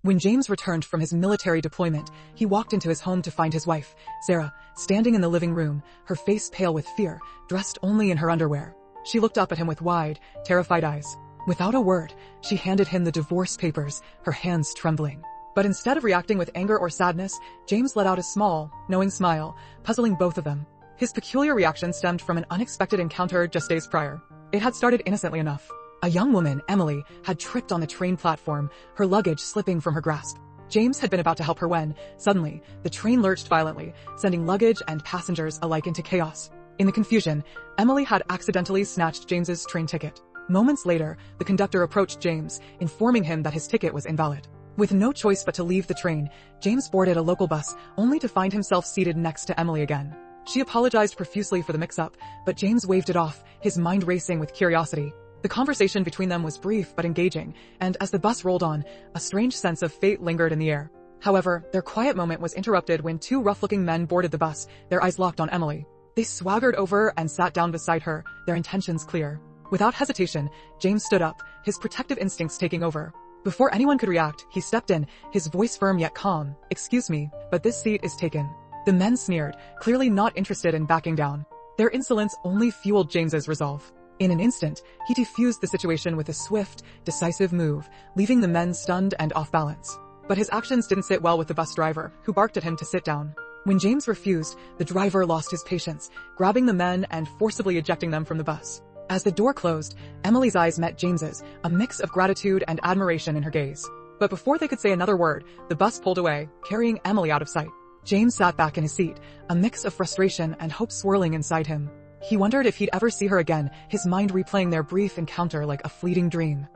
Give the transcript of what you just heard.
When James returned from his military deployment, he walked into his home to find his wife, Sarah, standing in the living room, her face pale with fear, dressed only in her underwear. She looked up at him with wide, terrified eyes. Without a word, she handed him the divorce papers, her hands trembling. But instead of reacting with anger or sadness, James let out a small, knowing smile, puzzling both of them. His peculiar reaction stemmed from an unexpected encounter just days prior. It had started innocently enough. A young woman, Emily, had tripped on the train platform, her luggage slipping from her grasp. James had been about to help her when, suddenly, the train lurched violently, sending luggage and passengers alike into chaos. In the confusion, Emily had accidentally snatched James's train ticket. Moments later, the conductor approached James, informing him that his ticket was invalid. With no choice but to leave the train, James boarded a local bus, only to find himself seated next to Emily again. She apologized profusely for the mix-up, but James waved it off, his mind racing with curiosity. The conversation between them was brief but engaging, and as the bus rolled on, a strange sense of fate lingered in the air. However, their quiet moment was interrupted when two rough-looking men boarded the bus, their eyes locked on Emily. They swaggered over and sat down beside her, their intentions clear. Without hesitation, James stood up, his protective instincts taking over. Before anyone could react, he stepped in, his voice firm yet calm. "Excuse me, but this seat is taken." The men sneered, clearly not interested in backing down. Their insolence only fueled James's resolve. In an instant, he defused the situation with a swift, decisive move, leaving the men stunned and off balance. But his actions didn't sit well with the bus driver, who barked at him to sit down. When James refused, the driver lost his patience, grabbing the men and forcibly ejecting them from the bus. As the door closed, Emily's eyes met James's, a mix of gratitude and admiration in her gaze. But before they could say another word, the bus pulled away, carrying Emily out of sight. James sat back in his seat, a mix of frustration and hope swirling inside him. He wondered if he'd ever see her again, his mind replaying their brief encounter like a fleeting dream.